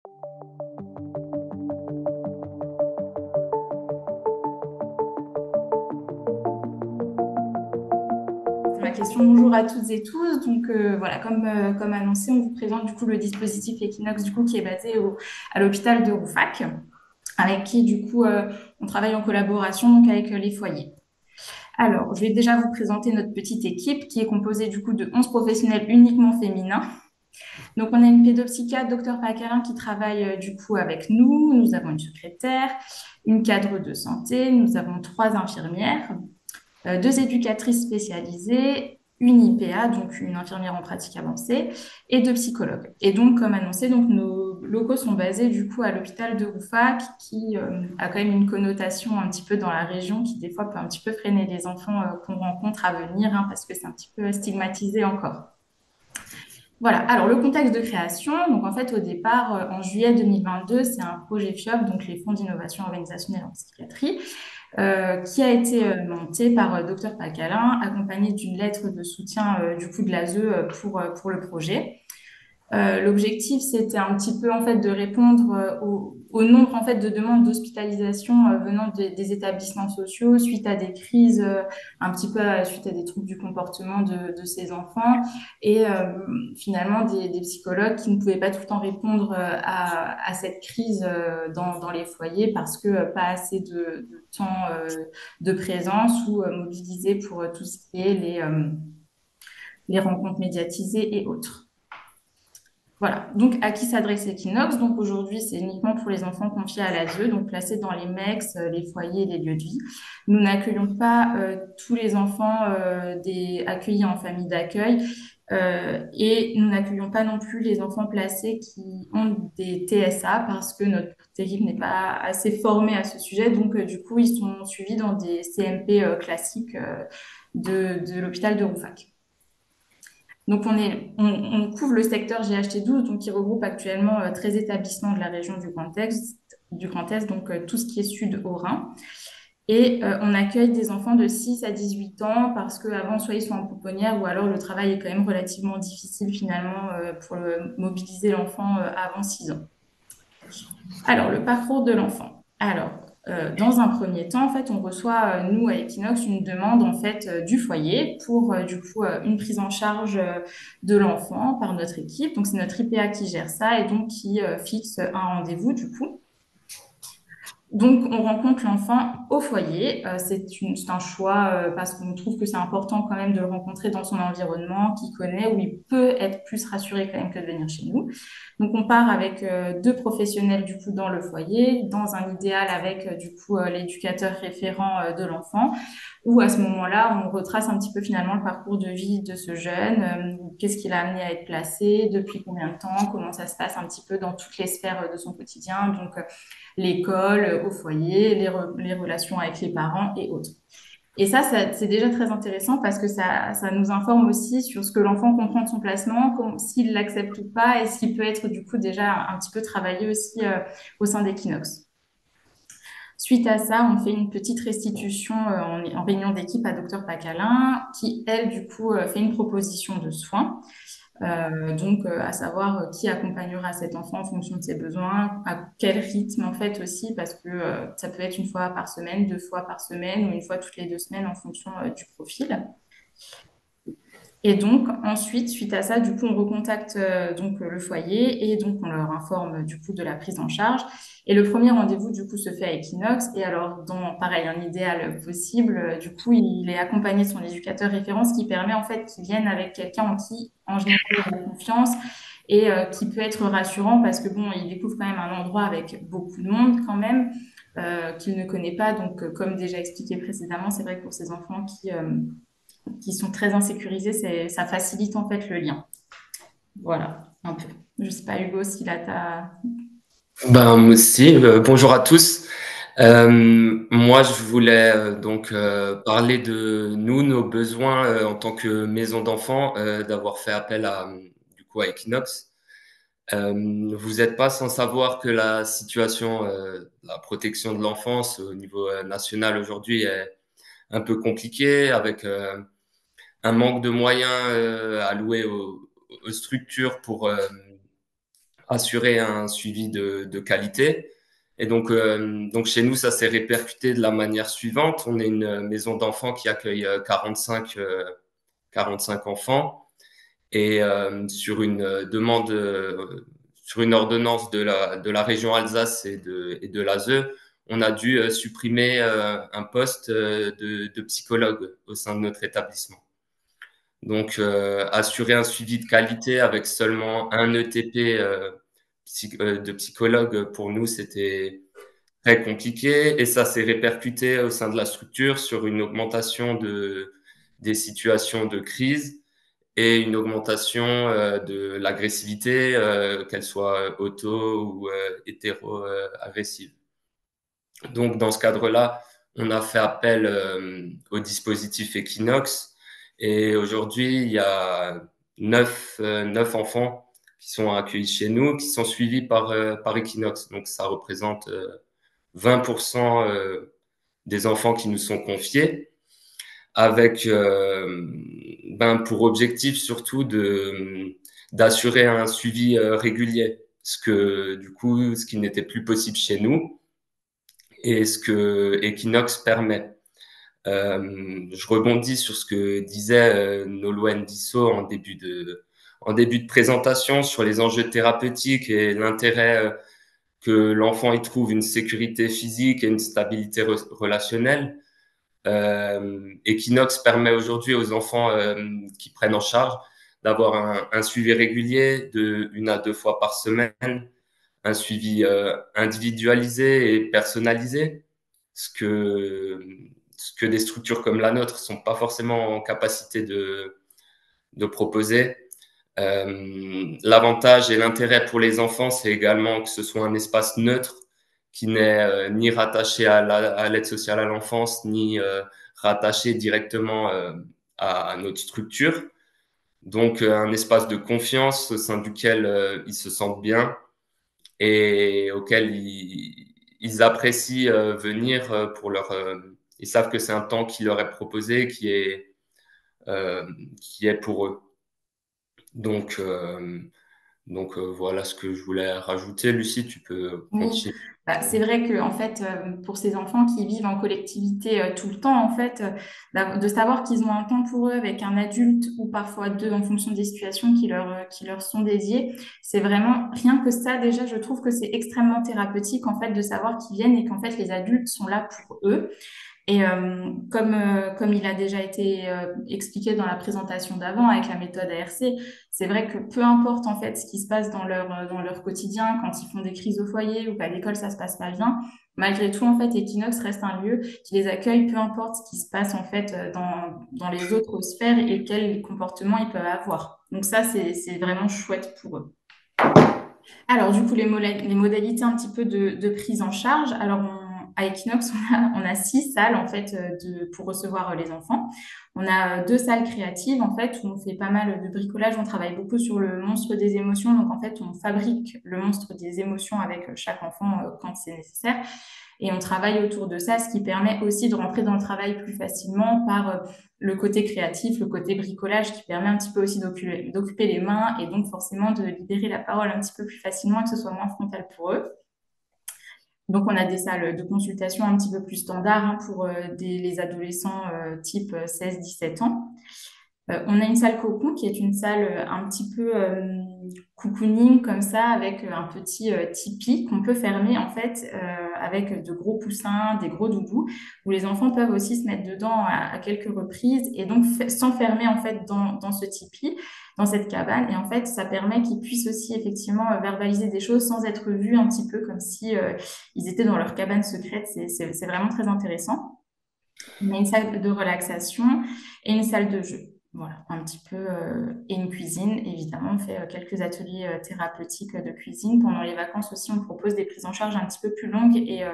Ma question, bonjour à toutes et tous. Donc voilà, comme annoncé, on vous présente du coup le dispositif Equinox du coup qui est basé à l'hôpital de Rouffach, avec qui du coup on travaille en collaboration donc avec les foyers. Alors, je vais déjà vous présenter notre petite équipe qui est composée du coup de 11 professionnels uniquement féminins. Donc on a une pédopsychiatre, docteur Pacarin, qui travaille du coup avec nous. Nous avons une secrétaire, une cadre de santé, nous avons 3 infirmières, 2 éducatrices spécialisées, une IPA, donc une infirmière en pratique avancée, et 2 psychologues. Et donc, comme annoncé, donc nos locaux sont basés du coup à l'hôpital de Rouffach, qui a quand même une connotation un petit peu dans la région, qui des fois peut un petit peu freiner les enfants qu'on rencontre à venir, hein, parce que c'est un petit peu stigmatisé encore. Voilà, alors le contexte de création, donc en fait au départ, en juillet 2022, c'est un projet FIOP, donc les fonds d'innovation organisationnelle en psychiatrie, qui a été monté par Dr Pacalin, accompagné d'une lettre de soutien du coup de l'ASE pour le projet. L'objectif, c'était un petit peu en fait de répondre au nombre en fait de demandes d'hospitalisation venant des établissements sociaux suite à des crises, un petit peu suite à des troubles du comportement de ces enfants et finalement des psychologues qui ne pouvaient pas tout le temps répondre à cette crise dans les foyers parce que pas assez de temps de présence ou mobilisés pour tout ce qui est les rencontres médiatisées et autres. Voilà, donc à qui s'adresse Equinox? Donc aujourd'hui, c'est uniquement pour les enfants confiés à l'ASE, donc placés dans les MEX, les foyers et les lieux de vie. Nous n'accueillons pas tous les enfants accueillis en famille d'accueil et nous n'accueillons pas non plus les enfants placés qui ont des TSA parce que notre équipe n'est pas assez formée à ce sujet. Donc du coup, ils sont suivis dans des CMP classiques de l'hôpital de Rouffach. Donc, on couvre le secteur GHT12, donc qui regroupe actuellement 13 établissements de la région du Grand Est, donc tout ce qui est sud au Rhin. Et on accueille des enfants de 6 à 18 ans parce qu'avant, soit ils sont en pouponnière ou alors le travail est quand même relativement difficile finalement pour mobiliser l'enfant avant 6 ans. Alors, le parcours de l'enfant. Alors, dans un premier temps, en fait, on reçoit, nous, à Equinox, une demande, en fait, du foyer pour, du coup, une prise en charge de l'enfant par notre équipe. Donc, c'est notre IPA qui gère ça et donc qui fixe un rendez-vous, du coup. Donc, on rencontre l'enfant au foyer. C'est un choix parce qu'on trouve que c'est important quand même de le rencontrer dans son environnement, qu'il connaît, où il peut être plus rassuré quand même que de venir chez nous. Donc, on part avec 2 professionnels du coup dans le foyer, dans un idéal avec du coup l'éducateur référent de l'enfant, où à ce moment-là, on retrace un petit peu finalement le parcours de vie de ce jeune, qu'est-ce qui l'a amené à être placé, depuis combien de temps, comment ça se passe un petit peu dans toutes les sphères de son quotidien. Donc, l'école, au foyer, les relations avec les parents et autres. Et ça c'est déjà très intéressant parce que ça nous informe aussi sur ce que l'enfant comprend de son placement, s'il l'accepte ou pas, et s'il peut être du coup déjà un petit peu travaillé aussi au sein d'Equinox. Suite à ça, on fait une petite restitution en réunion d'équipe à Dr Pacalin, qui, elle, du coup, fait une proposition de soins. Donc, à savoir qui accompagnera cet enfant en fonction de ses besoins, à quel rythme en fait aussi, parce que ça peut être une fois par semaine, 2 fois par semaine ou une fois toutes les 2 semaines en fonction du profil. Et donc ensuite, suite à ça, du coup, on recontacte le foyer et donc on leur informe du coup de la prise en charge. Et le premier rendez-vous du coup se fait à Equinox. Et alors, dans pareil, un idéal possible, du coup, il est accompagné de son éducateur référent, ce qui permet en fait qu'il vienne avec quelqu'un en qui, en général, il a confiance et qui peut être rassurant parce que bon, il découvre quand même un endroit avec beaucoup de monde quand même qu'il ne connaît pas. Donc, comme déjà expliqué précédemment, c'est vrai que pour ces enfants qui sont très insécurisés, ça facilite en fait le lien. Voilà, un peu. Je sais pas, Hugo, si là, t'as... Ben aussi, bonjour à tous. Moi, je voulais parler de nous, nos besoins en tant que maison d'enfants, d'avoir fait appel à Equinox. Vous n'êtes pas sans savoir que la situation, la protection de l'enfance au niveau national aujourd'hui est un peu compliquée, avec un manque de moyens alloués aux structures pour assurer un suivi de qualité. Et donc chez nous, ça s'est répercuté de la manière suivante. On est une maison d'enfants qui accueille 45 enfants. Et sur une demande, sur une ordonnance de la région Alsace et de l'ASE, on a dû supprimer un poste de psychologue au sein de notre établissement. Donc, assurer un suivi de qualité avec seulement un ETP de psychologue, pour nous, c'était très compliqué et ça s'est répercuté au sein de la structure sur une augmentation des situations de crise et une augmentation de l'agressivité, qu'elle soit auto ou hétéro-agressive. Donc, dans ce cadre-là, on a fait appel au dispositif Equinox et aujourd'hui, il y a neuf enfants qui sont accueillis chez nous, qui sont suivis par Equinox. Donc, ça représente 20% des enfants qui nous sont confiés avec pour objectif surtout d'assurer un suivi régulier, ce qui n'était plus possible chez nous et ce que Equinox permet. Je rebondis sur ce que disait Nolwenn Dissot en début de présentation sur les enjeux thérapeutiques et l'intérêt que l'enfant y trouve une sécurité physique et une stabilité relationnelle. Equinox permet aujourd'hui aux enfants qui prennent en charge d'avoir un suivi régulier de 1 à 2 fois par semaine, un suivi individualisé et personnalisé, ce que, ce que des structures comme la nôtre sont pas forcément en capacité de proposer. L'avantage et l'intérêt pour les enfants, c'est également que ce soit un espace neutre qui n'est ni rattaché à l'aide sociale à l'enfance, ni rattaché directement à notre structure. Donc, un espace de confiance au sein duquel ils se sentent bien et auquel ils apprécient venir pour leur... ils savent que c'est un temps qui leur est proposé, qui est pour eux. Donc, voilà ce que je voulais rajouter. Lucie, tu peux Oui, continuer. bah, c'est vrai que en fait, pour ces enfants qui vivent en collectivité tout le temps, en fait, de savoir qu'ils ont un temps pour eux avec un adulte ou parfois deux en fonction des situations qui leur sont dédiées, c'est vraiment rien que ça. Déjà, je trouve que c'est extrêmement thérapeutique en fait de savoir qu'ils viennent et qu'en fait les adultes sont là pour eux. Et comme il a déjà été expliqué dans la présentation d'avant avec la méthode ARC, c'est vrai que peu importe en fait ce qui se passe dans leur quotidien, quand ils font des crises au foyer ou qu'à l'école ça se passe pas bien, malgré tout en fait Equinox reste un lieu qui les accueille, peu importe ce qui se passe en fait dans les autres sphères et quels comportements ils peuvent avoir. Donc ça c'est vraiment chouette pour eux. Alors, du coup, les modalités un petit peu de prise en charge. Alors, à Equinox, on a 6 salles en fait pour recevoir les enfants. On a 2 salles créatives en fait où on fait pas mal de bricolage. On travaille beaucoup sur le monstre des émotions. Donc, en fait, on fabrique le monstre des émotions avec chaque enfant quand c'est nécessaire. Et on travaille autour de ça, ce qui permet aussi de rentrer dans le travail plus facilement par le côté créatif, le côté bricolage qui permet un petit peu aussi d'occuper les mains et donc forcément de libérer la parole un petit peu plus facilement et que ce soit moins frontal pour eux. Donc, on a des salles de consultation un petit peu plus standards pour les adolescents type 16-17 ans. On a une salle cocon qui est une salle un petit peu cocooning comme ça avec un petit tipi qu'on peut fermer en fait avec de gros coussins, des gros doudous où les enfants peuvent aussi se mettre dedans à quelques reprises et donc s'enfermer en fait dans ce tipi, dans cette cabane et en fait ça permet qu'ils puissent aussi effectivement verbaliser des choses sans être vus un petit peu comme si ils étaient dans leur cabane secrète. C'est vraiment très intéressant. On a une salle de relaxation et une salle de jeu. Voilà, un petit peu. Et une cuisine, évidemment. On fait quelques ateliers thérapeutiques de cuisine. Pendant les vacances aussi, on propose des prises en charge un petit peu plus longues et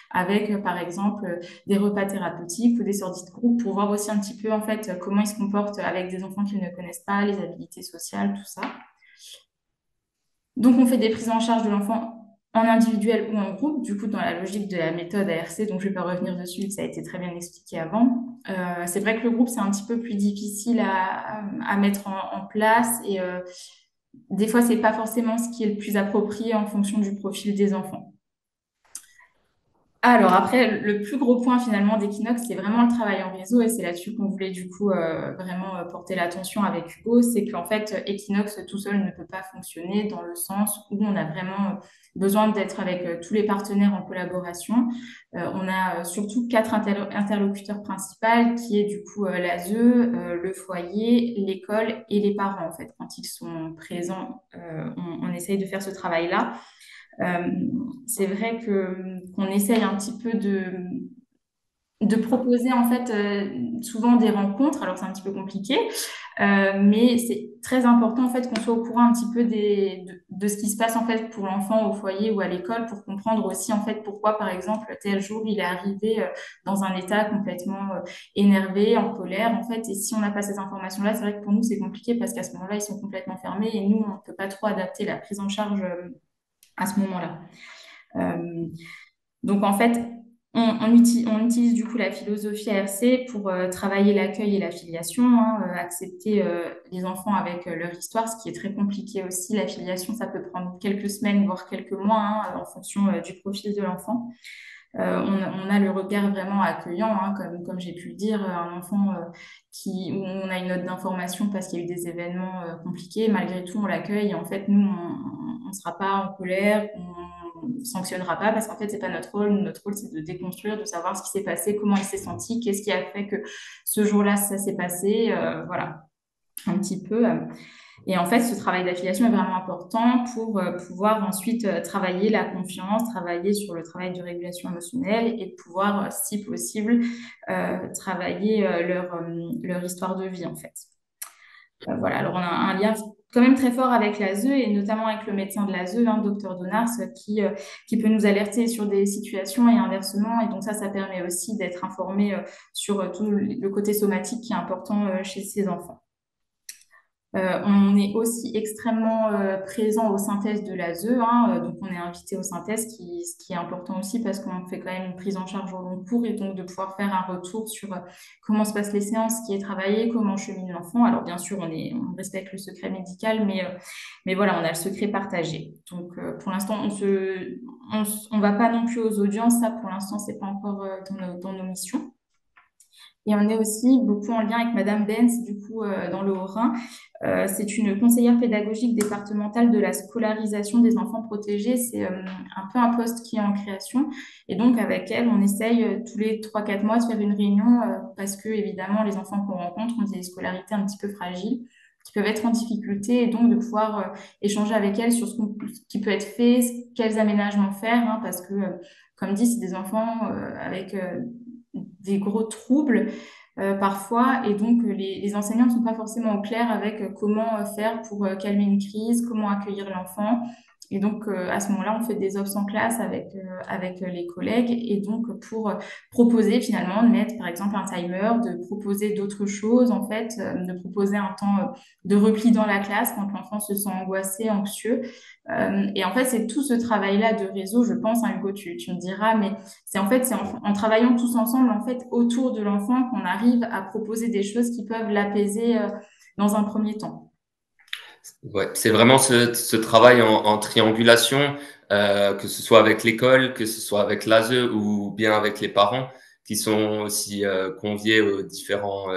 avec, par exemple, des repas thérapeutiques ou des sorties de groupe pour voir aussi un petit peu, en fait, comment ils se comportent avec des enfants qu'ils ne connaissent pas, les habilités sociales, tout ça. Donc, on fait des prises en charge de l'enfant en individuel ou en groupe, du coup, dans la logique de la méthode ARC, donc je ne vais pas revenir dessus, ça a été très bien expliqué avant. C'est vrai que le groupe, c'est un petit peu plus difficile à mettre en place et des fois, c'est pas forcément ce qui est le plus approprié en fonction du profil des enfants. Alors après, le plus gros point finalement d'Equinox, c'est vraiment le travail en réseau et c'est là-dessus qu'on voulait du coup vraiment porter l'attention avec Hugo. C'est qu'en fait, Equinox tout seul ne peut pas fonctionner dans le sens où on a vraiment besoin d'être avec tous les partenaires en collaboration. On a surtout quatre interlocuteurs principaux qui est du coup l'ASE, le foyer, l'école et les parents en fait. Quand ils sont présents, on essaye de faire ce travail-là. Euh, c'est vrai que qu'on essaye un petit peu de proposer en fait souvent des rencontres. Alors c'est un petit peu compliqué, mais c'est très important en fait qu'on soit au courant un petit peu de ce qui se passe en fait pour l'enfant au foyer ou à l'école pour comprendre aussi en fait pourquoi par exemple tel jour il est arrivé dans un état complètement énervé, en colère en fait. Et si on n'a pas ces informations-là, c'est vrai que pour nous c'est compliqué parce qu'à ce moment-là ils sont complètement fermés et nous on ne peut pas trop adapter la prise en charge à ce moment-là. Euh, donc en fait, on utilise du coup la philosophie ARC pour travailler l'accueil et l'affiliation, hein, accepter les enfants avec leur histoire, ce qui est très compliqué aussi. L'affiliation, ça peut prendre quelques semaines, voire quelques mois, hein, en fonction du profil de l'enfant. On a le regard vraiment accueillant, hein, comme j'ai pu le dire, un enfant où on a une note d'information parce qu'il y a eu des événements compliqués, malgré tout, on l'accueille. Et en fait, nous, on ne sera pas en colère, on ne sanctionnera pas parce qu'en fait, c'est pas notre rôle. Notre rôle, c'est de déconstruire, de savoir ce qui s'est passé, comment il s'est senti, qu'est-ce qui a fait que ce jour-là, ça s'est passé. Voilà, un petit peu. Et en fait, ce travail d'affiliation est vraiment important pour pouvoir ensuite travailler la confiance, travailler sur le travail de régulation émotionnelle et de pouvoir, si possible, travailler leur histoire de vie, en fait. Voilà, alors on a un lien quand même très fort avec l'ASE et notamment avec le médecin de l'ASE, hein, docteur Donars, qui peut nous alerter sur des situations et inversement. Et donc ça permet aussi d'être informé sur tout le côté somatique qui est important chez ces enfants. On est aussi extrêmement présent aux synthèses de l'ASE, hein, donc on est invité aux synthèses, ce qui est important aussi parce qu'on fait quand même une prise en charge au long cours et donc de pouvoir faire un retour sur comment se passent les séances, qui est travaillé, comment chemine l'enfant. Alors bien sûr, on respecte le secret médical, mais voilà, on a le secret partagé. Donc pour l'instant, on va pas non plus aux audiences, ça pour l'instant, c'est pas encore dans nos missions. Et on est aussi beaucoup en lien avec Madame Benz, du coup, dans le Haut-Rhin. C'est une conseillère pédagogique départementale de la scolarisation des enfants protégés. C'est un peu un poste qui est en création. Et donc, avec elle, on essaye tous les 3 4 mois de faire une réunion parce que, évidemment, les enfants qu'on rencontre ont des scolarités un petit peu fragiles qui peuvent être en difficulté et donc de pouvoir échanger avec elle sur ce qui peut être fait, quels aménagements faire, hein, parce que, comme dit, c'est des enfants avec des gros troubles parfois, et donc les enseignants ne sont pas forcément au clair avec comment faire pour calmer une crise, comment accueillir l'enfant. Et donc, à ce moment-là, on fait des obs en classe avec les collègues. Et donc, pour proposer finalement de mettre, par exemple, un timer, de proposer d'autres choses, en fait, de proposer un temps de repli dans la classe quand l'enfant se sent angoissé, anxieux. Et en fait, c'est tout ce travail-là de réseau, je pense, hein, Hugo, tu me diras, mais c'est en travaillant tous ensemble, en fait, autour de l'enfant qu'on arrive à proposer des choses qui peuvent l'apaiser dans un premier temps. Ouais, c'est vraiment ce travail en triangulation, que ce soit avec l'école, que ce soit avec l'ASE ou bien avec les parents qui sont aussi conviés aux différents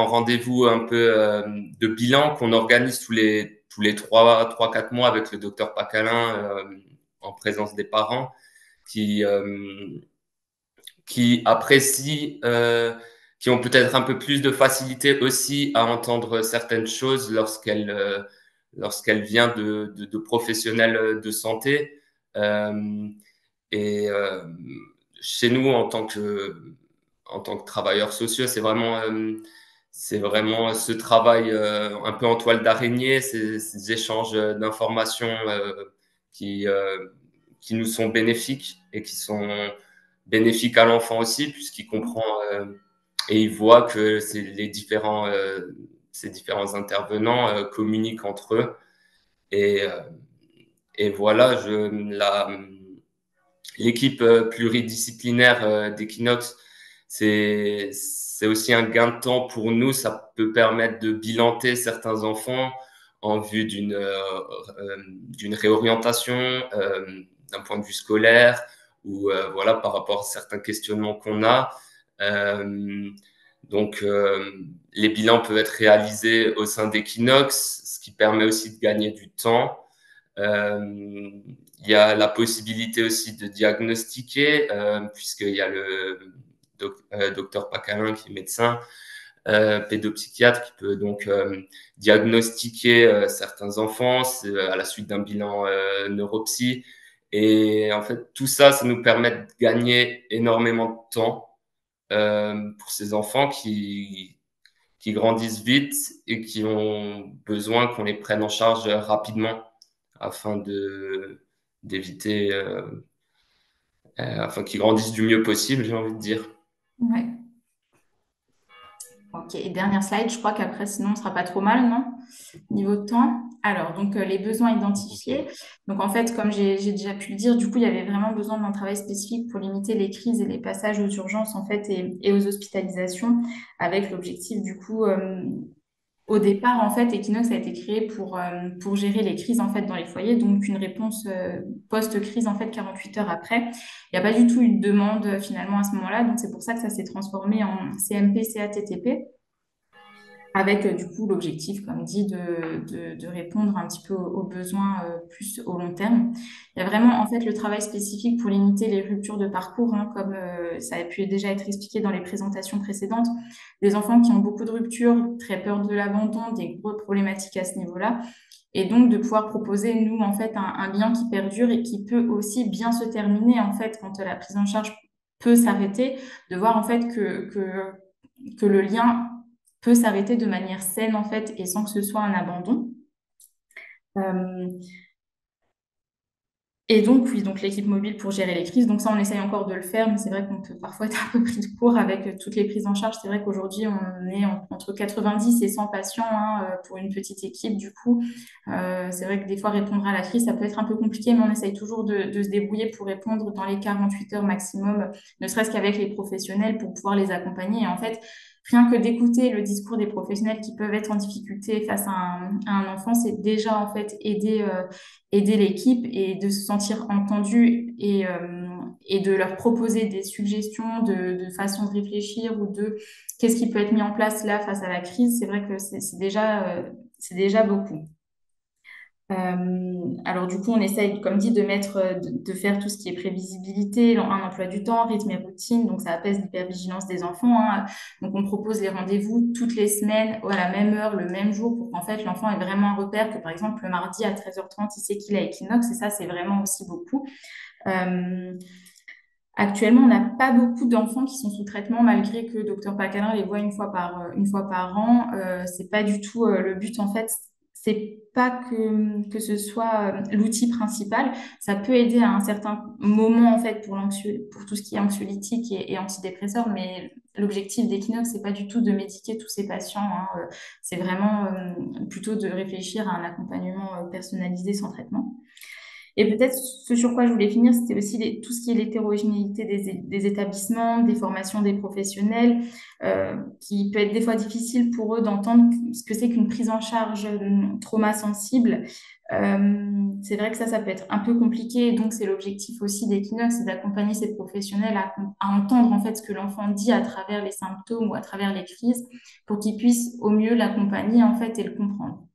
rendez-vous un peu de bilan qu'on organise tous les 3 4 mois avec le docteur Pacalin en présence des parents qui qui apprécient, qui ont peut-être un peu plus de facilité aussi à entendre certaines choses lorsqu'elle vient de professionnels de santé. Euh, et chez nous, en tant que travailleurs sociaux, c'est vraiment ce travail un peu en toile d'araignée, ces échanges d'informations qui, euh, qui nous sont bénéfiques et qui sont bénéfiques à l'enfant aussi, puisqu'il comprend et il voit que ces différents intervenants communiquent entre eux. Et, euh, et voilà, l'équipe pluridisciplinaire d'Equinox, c'est aussi un gain de temps pour nous. Ça peut permettre de bilanter certains enfants en vue d'une réorientation d'un point de vue scolaire ou voilà par rapport à certains questionnements qu'on a. Euh, donc, les bilans peuvent être réalisés au sein d'Equinox, ce qui permet aussi de gagner du temps. Il y a la possibilité aussi de diagnostiquer, puisqu'il y a le docteur Pacalin qui est médecin, pédopsychiatre qui peut donc diagnostiquer certains enfants à la suite d'un bilan neuropsy. Et en fait, tout ça, ça nous permet de gagner énormément de temps pour ces enfants qui grandissent vite et qui ont besoin qu'on les prenne en charge rapidement afin d'éviter, afin qu'ils grandissent du mieux possible, j'ai envie de dire. Ouais. Ok, et dernière slide, je crois qu'après, sinon, ce sera pas trop mal, non? Niveau de temps. Alors, donc, les besoins identifiés. Ok. Donc, en fait, comme j'ai déjà pu le dire, du coup, il y avait vraiment besoin d'un travail spécifique pour limiter les crises et les passages aux urgences, en fait, et aux hospitalisations, avec l'objectif, du coup, au départ, en fait, Equinox a été créé pour gérer les crises, en fait, dans les foyers, donc une réponse post-crise, en fait, 48 heures après. Il n'y a pas du tout eu de demande, finalement, à ce moment-là, donc c'est pour ça que ça s'est transformé en CMP, CATTP avec du coup l'objectif, comme dit, de répondre un petit peu aux besoins plus au long terme. Il y a vraiment en fait le travail spécifique pour limiter les ruptures de parcours, hein, comme ça a pu déjà être expliqué dans les présentations précédentes. Des enfants qui ont beaucoup de ruptures, très peur de l'abandon, des grosses problématiques à ce niveau-là. Et donc de pouvoir proposer, nous, en fait, un lien qui perdure et qui peut aussi bien se terminer, en fait, quand la prise en charge peut s'arrêter, de voir en fait que le lien peut s'arrêter de manière saine en fait et sans que ce soit un abandon. Euh, et donc, oui, donc l'équipe mobile pour gérer les crises. Donc ça, on essaye encore de le faire, mais c'est vrai qu'on peut parfois être un peu pris de court avec toutes les prises en charge. C'est vrai qu'aujourd'hui, on est entre 90 et 100 patients hein, pour une petite équipe. Du coup, c'est vrai que des fois, répondre à la crise, ça peut être un peu compliqué, mais on essaye toujours de se débrouiller pour répondre dans les 48 heures maximum, ne serait-ce qu'avec les professionnels pour pouvoir les accompagner. Et en fait, rien que d'écouter le discours des professionnels qui peuvent être en difficulté face à un enfant, c'est déjà en fait aider l'équipe et de se sentir entendu et de leur proposer des suggestions de façon de réfléchir ou de qu'est-ce qui peut être mis en place là face à la crise. C'est vrai que c'est déjà beaucoup. Alors du coup, on essaye, comme dit, de mettre, de faire tout ce qui est prévisibilité, un emploi du temps, rythme et routine. Donc ça apaise l'hypervigilance des enfants, hein. Donc on propose les rendez-vous toutes les semaines, à la même heure, le même jour, pour qu'en fait l'enfant ait vraiment un repère, que par exemple le mardi à 13h30, il sait qu'il a équinoxe, et ça c'est vraiment aussi beaucoup. Euh, Actuellement, on n'a pas beaucoup d'enfants qui sont sous traitement, malgré que Dr Pacalin les voit une fois par an. C'est pas du tout le but, en fait. C'est pas que ce soit l'outil principal. Ça peut aider à un certain moment, en fait, pour tout ce qui est anxiolytique et antidépresseur, mais l'objectif d'Equinox, c'est pas du tout de médiquer tous ces patients, hein. C'est vraiment plutôt de réfléchir à un accompagnement personnalisé sans traitement. Et peut-être ce sur quoi je voulais finir, c'était aussi tout ce qui est l'hétérogénéité des établissements, des formations des professionnels, qui peut être des fois difficile pour eux d'entendre ce que c'est qu'une prise en charge trauma sensible. C'est vrai que ça peut être un peu compliqué. Et donc, c'est l'objectif aussi d'Equinox, c'est d'accompagner ces professionnels à entendre en fait ce que l'enfant dit à travers les symptômes ou à travers les crises pour qu'ils puissent au mieux l'accompagner en fait et le comprendre.